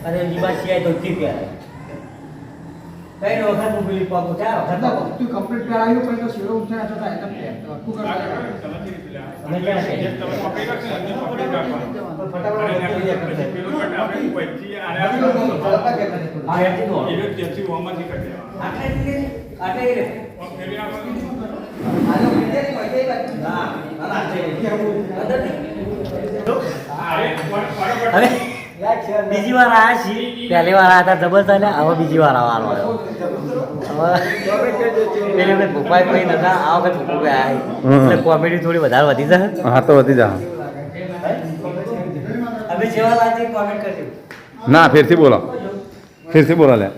अरे जीवा सियाय तो ठीक है कई नो वखत मोबाइल को उठा वखत तू कंप्लीट करायो पण तो शिरो उठा तो काय तर तू कर અમે ક્યાં છે અરે બીજી વાર આયા છીએ પહેલી વાર આયા હતા જબર થાય હવે બીજી વાર આવવાનો પેલી વખત ભોપાઈ કોઈ નતા આ વખત ભોપાઈ આવ્યા એટલે કોમેડી થોડી વધારે વધી જાય હા તો વધી જા અમે જેવા લાગે કોમેન્ટ કરજો ના ફેરથી બોલો લે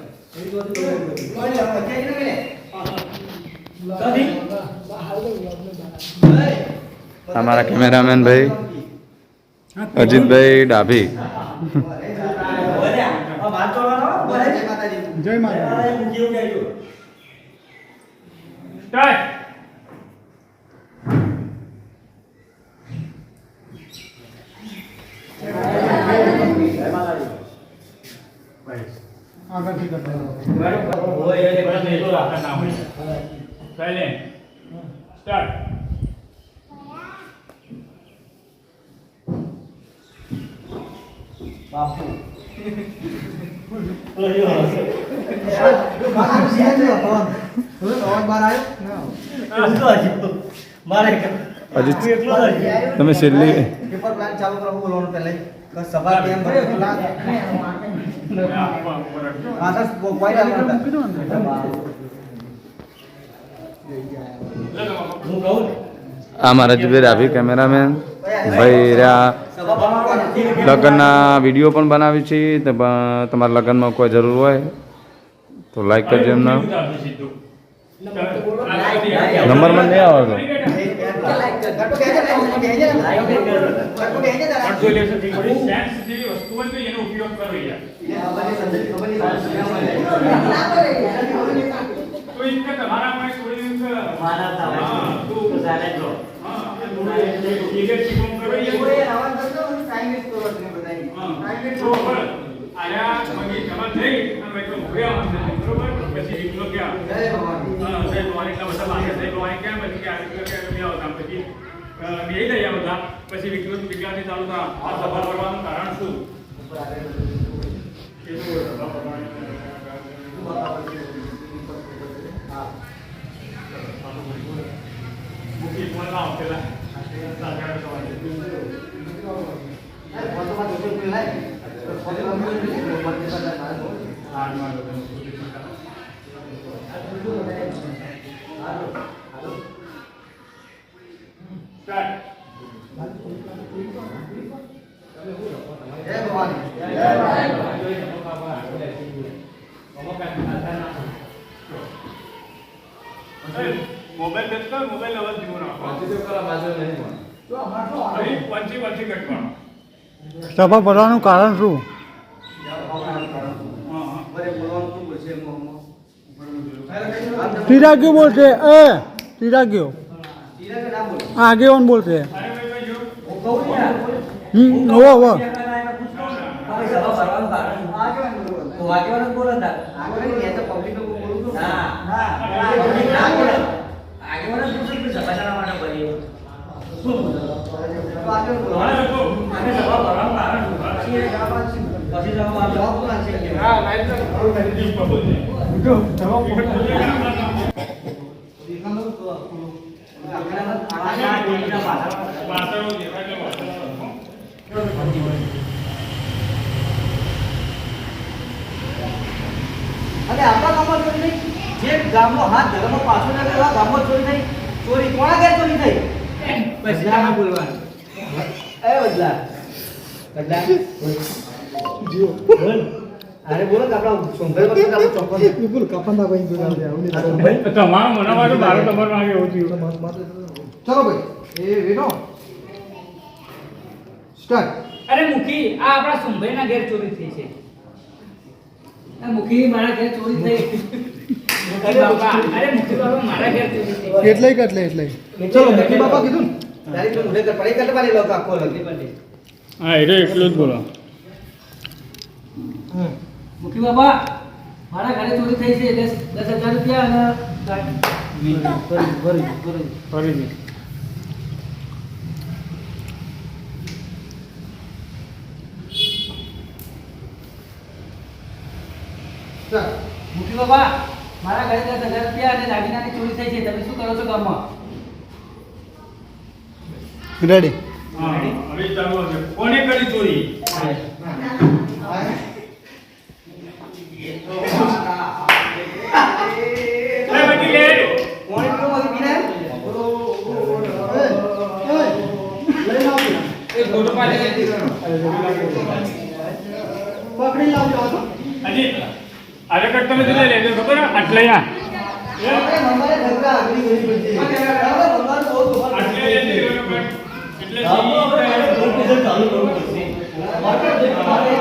हमारा कैमरामैन भाई अजीत भाई डाभी જય માતા આગળથી કરતા સ્ટાર્ટ બાપુ મારે अजीत તમે છેલ્લી પેપર પ્લાન ચાલુ કરો બોલવાનું પહેલા સભા કેમ માતા કોઈ ના હું કહું हमारा अजीत भाई डाभी कैमरामैन भाई રહ્યા લગ્નના વિડીયો પણ બનાવી છે તમારા લગ્નમાં કોઈ જરૂર હોય તો લાઈક કરજો એમના નંબર મને નહીં આવડતો પછી વિકલાથી ચાલુ થા આ સભા કરવાનું કારણ શું મુખી ફોન લાવ પેલા મોબાઈલ બેસતો મોબાઈલ અવાજ ધીમો રાખો પંચી કટવાનો સભા ભરવાનું કારણ શું તિરાગ્યો બોલશે તિરાગ્યો આગેવાન બોલશે હોવો અને આપણા ગામમાં ચોરી થઈ જે ગામનો હાથ ધર્મ પાછો ના ગયો ગામમાં ચોરી થઈ ચોરી કોના ઘેર ચોરી થઈ બદલા બોલવાનું એ બદલા જીઓ બોલ અરે બોલો કે આપણા સોંભાઈ વખતે આપણે ચોક્કસ બોલ કપંદા ભાઈ જોડા આવે તમારો મનાવા તો મારો તમારો વાગે એવું થયું ચલો ભાઈ એ વેનો સ્ટાર્ટ અરે મુખી આ આપણા સુંભાઈના ઘેર ચોરી થઈ છે આ મુખી મારા ઘેર ચોરી થઈ મુખી બાપા, અરે મુખી બાપા મારા ઘેર ચોરી થઈ. એટલે ચલો મુખી બાપા કીધું ને તારી પેલું ઉલ્લેખ કર, પડી કર તમારી લોકો આખો લગી. હા એટલે એટલું જ બોલો. મુખી બાપા મારા ઘરે ચોરી થઈ છે 10,000 રૂપિયા અને ફરીથી મુખી બાપા મારા ઘરે 10,000 રૂપિયા અને દાગીનાની ચોરી થઈ છે. તમે શું કરો છો ગામમાં? રેડી હા હવે ચાલુ હશે. કોને કરી ચોરી? લે બટી લે. કોણ એટલું બધું પીને? એ ફોટો પાડે. પકડી લાવજો હતો હજી આરે કટ તમે લઈ લેજો ખબર હે? આટલે આ આપણે મંગારે ઢગલા આગળી ગઈ બધી. આપણે મંગારે બહુ દુકાન આટલે છે. લઈ લેજો એટલે ચાલુ કરવું પડશે. માર્કેટ જે મારે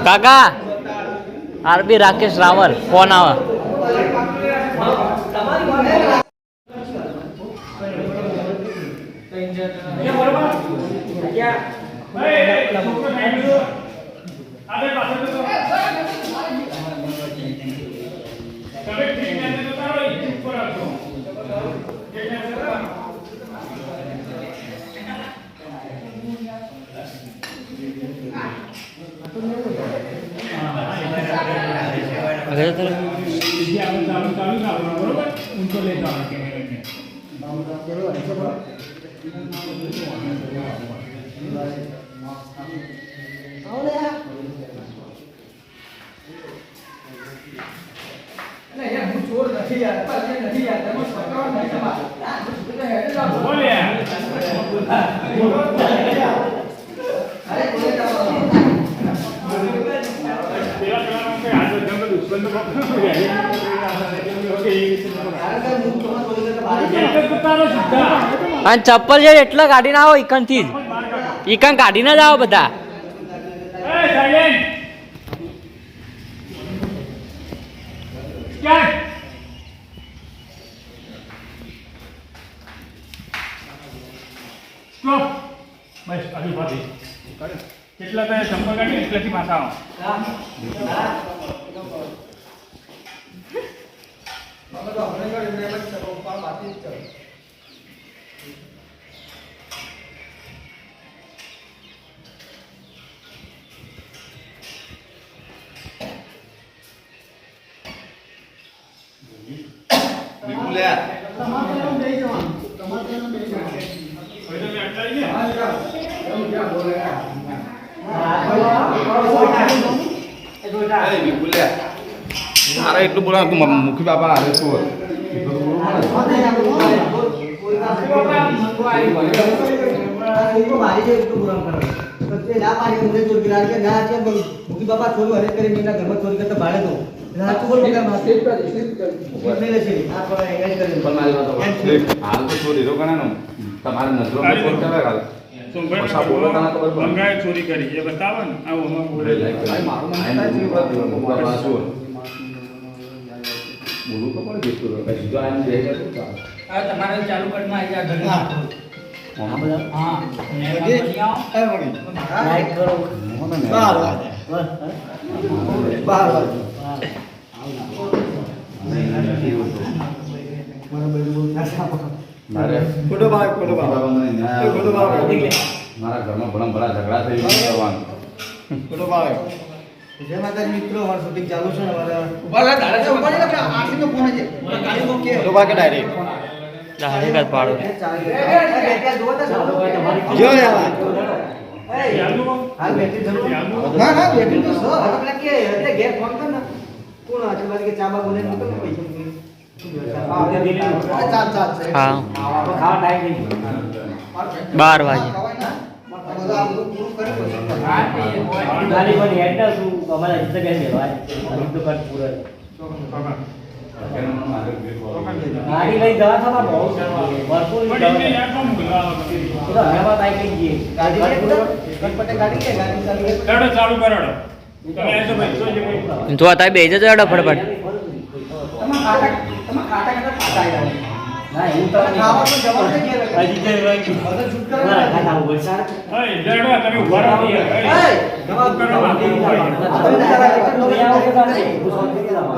કાકા આરબી રાકેશ રાવલ ફોન આવે એ બરોબર. ક્યાં? ભાઈ છોકરો ટાઈમ લો. આલે પાછળ તો તમે ઠીક નથી તો તારો ઈ ઉપર આવજો. ઠીક નથી તો ये आप चालू ना बरोबर उनको लेता हूं कैमरे में એટલે યાર હું ચોર નથી યાર બસ એ નથી યાર તમે પકડો નહીં તમારે એટલે હેડે જાઓ बोले અરે બોલે જાઓ. तेरा चलाना पे आज जंगल दुश्मन तो ओके કારણ કે હું તમને બોલી કે બહાર ये तो तारो सीधा અને ચપ્પલ છે એટલા કાઢીને આવો ઈકનથી જ ઈકન કાઢીને જ આવો બધા ए साइलेंट क्या स्टॉप बस अभी बात કેટલા તમે ચંપલ કાઢી એટલાથી પાછા આવો અમે તો હમણાં કરી એમ જ છે પણ બાકી જ છે વિપુલ્યા તમારે તો બેસી જવાનું તમારે તો બેસી જવાનું હવે તમે અટલાઈ ગયા હા જા એવું ક્યાં બોલે યાર અરે વિપુલ્યા મારે એટલું બોલા તું મુખી બાપા હારે શું મારી જે એટલું ગુલામ કરે તો તે ના પાડી મને ચોરી કરાવી કે ના છે મુખી બાપા ચોરી હરે કરી એમના ઘરમાં ચોરી કરતા ભાડે તો સાચું બોલ કે માં સ્લીપ કરી નહીં લેશે આ પર એંગેજ કરી પણ મારી વાત હાલ તો ચોરી રો ગણા તમારે નજરો પર કરે હાલ પૈસા બોલો તને ખબર પડે. બંગાએ ચોરી કરી એ બતાવો ને આવો અમે બોલે મારું નામ બાબા શું બોલું તો પડે જેટલું કઈ જો આમ બે કે શું ચાલે આ તમારે ચાલુ કટમાં આવી જા ઘરે. હા બધા હા. લાઈક કરો મોને ને 12 મારે ફોટો પાડ મને ન્યાય ફોટો પાડ મારા ઘરમાં ભલા ભલા ઝઘડા થઈ ગયા કરવાનું ફોટો પાડ જય માતાજી મિત્રો અમારું શૂટિંગ ચાલુ છે ને અમારા ઉભા દાડા છે ઉભા ને આખી નો ફોન છે ગાડી નો કે ફોટો પાડ કે ડાયરેક્ટ ડાયરેક્ટ જ પાડો જો યાર હાલ બેટરી જરૂર ના ના બેઠી તો હવે પેલા કે એટલે ઘેર ફોન કર ને કોણ આજુબાજુ કે ચા બા બોલે મોકલ ને પૈસા મૂકી ચાલ ચાલ હા ખાવા ટાઈમ નહીં 12 વાગે હા, તે હોય. ગાડી પર હેડ ના શું અમારા જગ્યા લેવાય તો કટ પૂરો અત્યારે મારે બે બોલાવો. ગાડી લઈ જવા થવા બહુ ભરપૂર પણ એમને યાર કોણ બોલાવો તમે? તો હવા બાઈક લઈ જઈએ ગાડી લઈ ગણપતે ગાડી લે ગાડી ચાલુ હેડો ચાલુ કરો હેડો. તમે આ તો ભાઈ શું છે ભાઈ? તો અત્યારે બે જજો હેડો ફટાફટ. તમે ખાટા ખાતા યાર ના હું તો ખાવા તો જવાનું છે કે હજી જઈ રહ્યો છું હવે શૂટ કરવા ખાતા ઉપર સાર હા હેડો તમે ઉભા રહો યાર. એ જવાબ કરો આ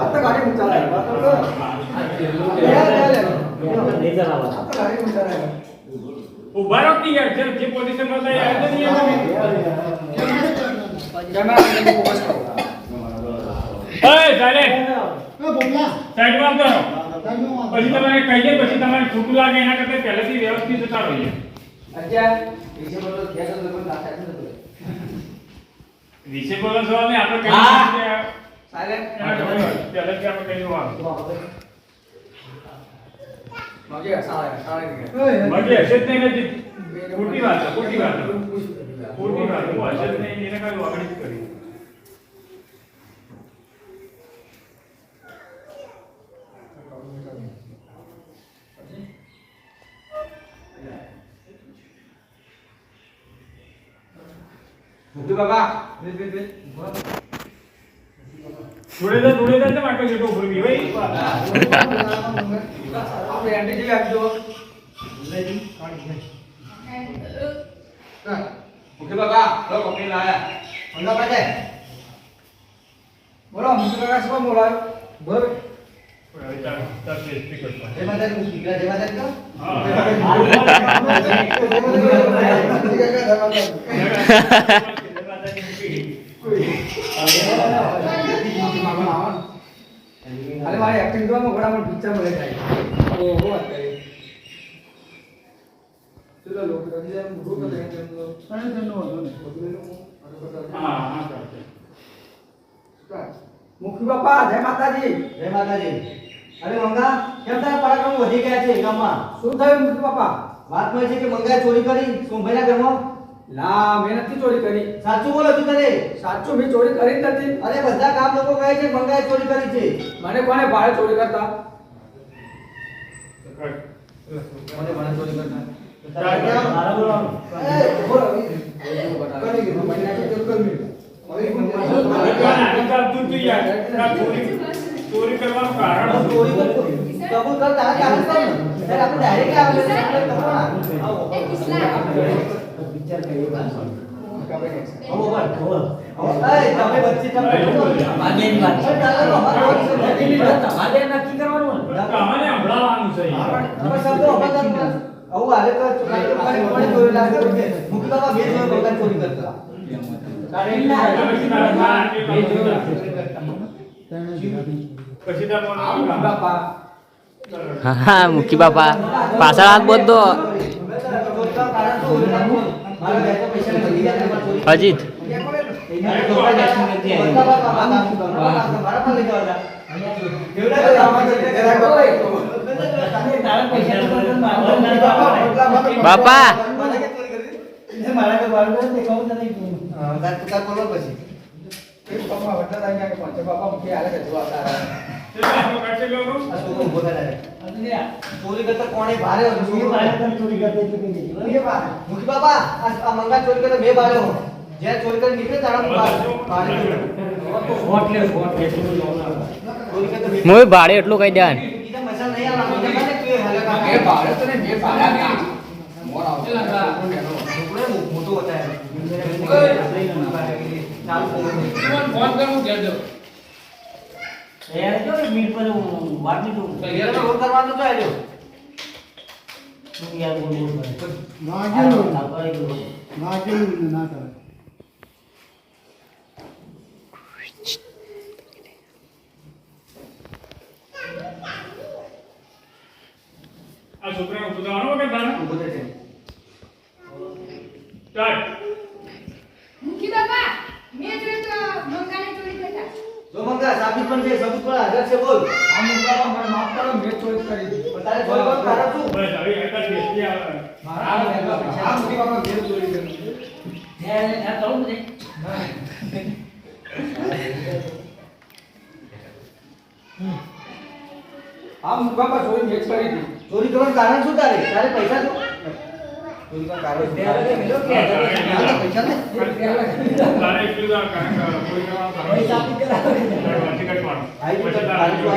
તો ગાડી મુચાલાય ઉભા રહો કે યાર જે પોઝિશનમાં હતા એ આવી જજો તમે. એ ચાલે સાઈડમાં કરો. પછી તમારે કહીએ પછી તમારે ખોટું લાગે એના કરતા પહેલેથી વ્યવસ્થિત જતા રહીએ. વિશે બોલો સવાલ નહીં આપણે કહીએ હા. કે સાયલેન્ટ પહેલેથી આપણે કહીએ વાત. મગે સાળે બાકી હશે જ નહીં ને ખોટી વાત છે, ખોટી વાત છે. ખોટી વાત છે. હું હશે જ નહીં એને કાંઈ વાગડી જ કરી. મુક્તિ બાબા જોડે તો માટો જેટલો ઉભો રહી ભાઈ. આપણે એન્ટ્રી જેવી આપજો મુક્તિ બાબા લો કોપી લાયા હોન્ડા પાસે બોલો મુક્તિ બાબા શું બોલાય બોલ હવે ચાલ સ્પીકર પર. જય માતાજી દીકરા જય માતાજી તો અરે મારી એક્ટિંગ તો ઘોડામાં પિક્ચર મળે જાય ઓહો અત્યારે ચલો લોકો રજી જાય મુકો કરે તો સાને તેનો હતો ને હા હા ચાલશે. મુખી બાપા જય માતાજી જય માતાજી અરે મંગા કેમ તારા પરાક્રમ વધી ગયા છે ગામમાં શું થયું મુખી બાપા વાત માં છે કે મંગાએ ચોરી કરી સોમભાઈના ઘરમાં ના મેં નથી ચોરી કરી સાચું બોલો છું તને સાચું મેં ચોરી કરી જ નથી અરે બધા ગામ લોકો કહે છે મંગાએ ચોરી કરી છે મને કોને ભાડે ચોરી કરતા મને મને ચોરી કરતા મારા બોલવાનું એ બોલો કરી ગયો મને ચોરી કરી ચોરી કરવાનું કારણ તો શું? ચોરી તો કબૂલ કર તારા કારણ કર ને ત્યારે આપણે ડાયરેક્ટ આવે છે આપણે કરો ના પિક્ચર કઈ વાત હો બોલ એ તમે વચ્ચે તમે માગેની વાત છે ચાલો તમારે નક્કી કરવાનું તમારે સંભળાવવાનું છે તમે શબ્દો અપદાન આવું હાલે તો કોને ચોરી લાગે મુખી બાબા બે જોયો બગાડ ચોરી કરતા પછી તમે બાપા હા મૂકી બાપા પાછળ હાથ બોધો અજીત બાપા ચોરી કરતા કોણે ભારે ચોરી મુખી બાપા આ મંગા ચોરી કરતા બે ભારે હો જ્યાં ચોરી કરી નીકળે તારા હું ભાડે એટલું કહી દે બીજા મસાલા નહીં આવવા એ ભાડે તો ને બે ભાડા મોર આવશે મોટો હોતા है ફોન કરું કે દો यार जो मीट पर बात नहीं तो यार तो रोड करवाना तो है जो तुम यार बोल ના કેવું ના કરે આ છોકરાને ઉભો કે તારે ચાલ મુખી બાપા મેં જોયું તો મંગાને ચોરી કરતા जो मंगा साबित पण છે सबूत પણ હાજર છે બોલ આ મુદ્દામાં મને માફ કરો મેં ચોરી કરી તારે ચોરી કર તારે શું બસ હવે એક જ બેસી આવે આ મુખી બાપા મેં ચોરી કરી આ મુખી બાપા ચોરી મેચ કરી હતી. ચોરી કરવાનું કારણ શું તારે તારે પૈસા તો ચોરી કરવાનું કારણ શું? પૈસા ને તારે એટલું જ આ કારણ કે કોઈ કરવાનું કારણ પૈસા આપી કે લાવે. ટિકિટ વાળો. આઈ તો પછી કારણ તો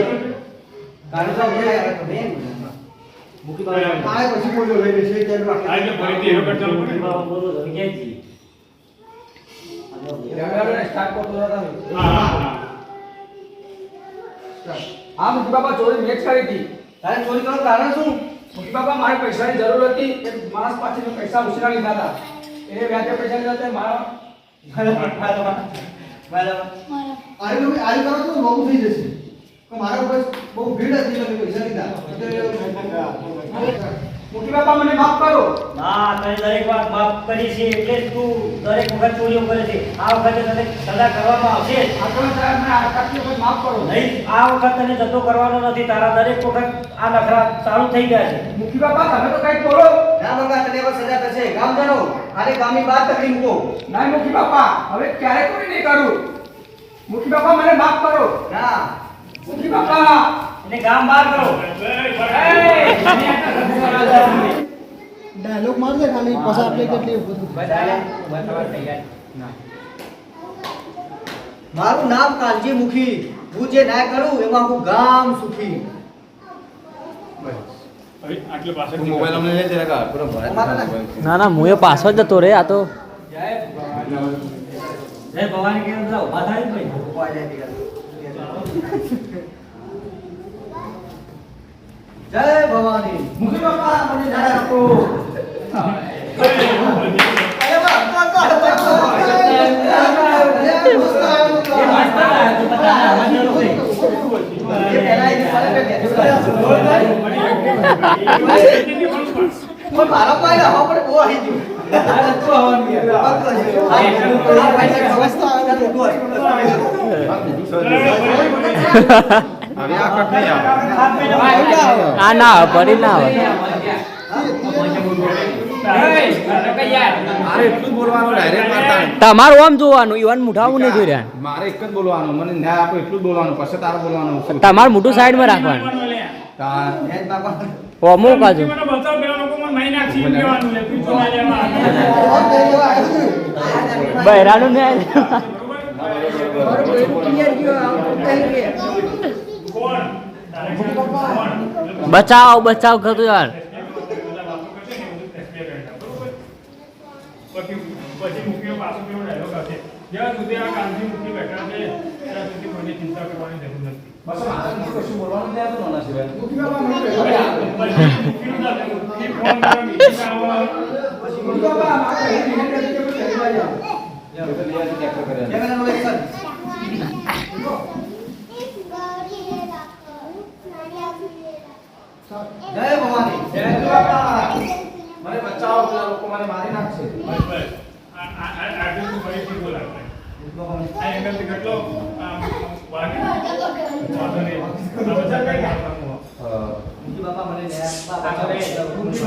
તારે કારણ તો આપણે મૂકી બાબા આ પછી બોલ્યો લઈ લેશે ત્યારે આ એટલે ફરીથી એનો કટ ચાલુ કરી. સ્ટાર્ટ કરતો હતા. હા હા આ મુખી બાપા ચોરી મેચ કરી હતી. તારે ચોરી કરવાનું કારણ શું? મુખી બાપા મારે પૈસાની જરૂર હતી. એક માણસ પાસેથી પૈસા ઉછીના લીધા હતા. એને વ્યાજે પૈસા લીધા હતા. મારા આરી લોકો આરી કરો તો બહુ થઈ જશે તો મારા ઉપર બહુ ભીડ હતી એટલે મેં પૈસા લીધા મુખી બાપા મને માફ કરો. ના તને દરેક વાત માફ કરી છે એટલે જ તું દરેક વખત ચોરીઓ કરે છે. આ વખતે તને સજા કરવામાં આવશે જ. આગળ સાહેબ મને આટલી વખત માફ કરો. નહીં આ વખત તને જતો કરવાનો નથી. તારા દરેક વખત આ નખરા ચાલુ થઈ ગયા છે. મુખી બાપા તમે તો કંઈક બોલો. ના બાબા તને હવે સજા થશે ગામજનો આને ગામની બહાર તકલી મૂકો. ના મુખી બાપા હવે ક્યારે કોઈ નહીં કરું. મુખી બાપા મને માફ કરો. ના મુખી બાપા એને ગામ બહાર કરો. ડાયલોગ માર દે ખાલી પછી આપણે કેટલી મારું નામ કાલજી મુખી હું જે ના કરું એમાં હું ગામ સુખી. હવે આટલે પાછળ તું મોબાઈલ અમને લઈ જરા કા પૂરો ભરાય ના ના હું એ પાછો જ જતો રે આ તો જય ભવાની કેમ જાવ ઉભા થાય ને ભાઈ. જય ભવાની. મુખી બાપા મને ન્યાય આપો. અરે બા, કોણ કોણ હતો? એ પહેલા એને ફરે પે બેઠો. પણ મારો કોઈ ના હો પણ બહુ આવી ગયું. હવે આ કટ નહીં આવે આ ના આવે પડી ના આવે મારે એટલું જ બોલવાનું ડાયરેક્ટ મારતા નહીં. તમારું આમ જોવાનું ઈવન મુઠાવું નહીં જોઈ રહ્યા મારે એક જ બોલવાનું મને ન્યાય આપો એટલું જ બોલવાનું પછી તારે બોલવાનું તમારું મોટું સાઈડમાં રાખવાનું અમુક કાજુ મને બતાવ પેલા લોકો મને નહીં નાખી એમ કહેવાનું લે તું ચોરા લેવા બહેરાનું ને કોણ તારે કોણ બચાવ બચાવ કરતો યાર પછી મુખ્ય પાછો કેવો ડાયલોગ હશે જ્યાં સુધી આ કામજી મુખ્ય બેઠા છે ત્યાં સુધી કોઈને ચિંતા કરવાની જરૂર નથી બસ મારે કશું બોલવાનું નહીં આવતું નાના સિવાય મુખી બાપા મને પછી મુખ્યનું ના થયું. એ ફોન કરો, meeting આવો. મુખી બાપા મારે એ મહેનત કરી કે મને કરી લાગ્યા. જય ભવાની. જય બાપા મને બચાવો પેલા લોકો મને મારી નાખશે બસ બસ આગળ તું ફરીથી બોલાવ આ એંગલથી કેટલો વાગે વાંધો નહીં. આ બધા કઈ કામનું? મુખી બાપા મને મુખ્ય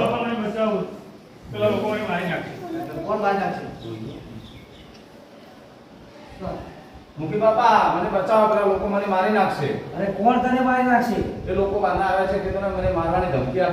બાપા મને બચાવો પેલા લોકો મને મારી નાખે. કોણ બહાર નાખશે? મુખી બાપા મને બચાવો પેલા લોકો મને મારી નાખશે અરે કોણ તને મારી નાખશે? એ લોકો બહારના આવ્યા છે કે તને મને મારવાની ધમકી આપે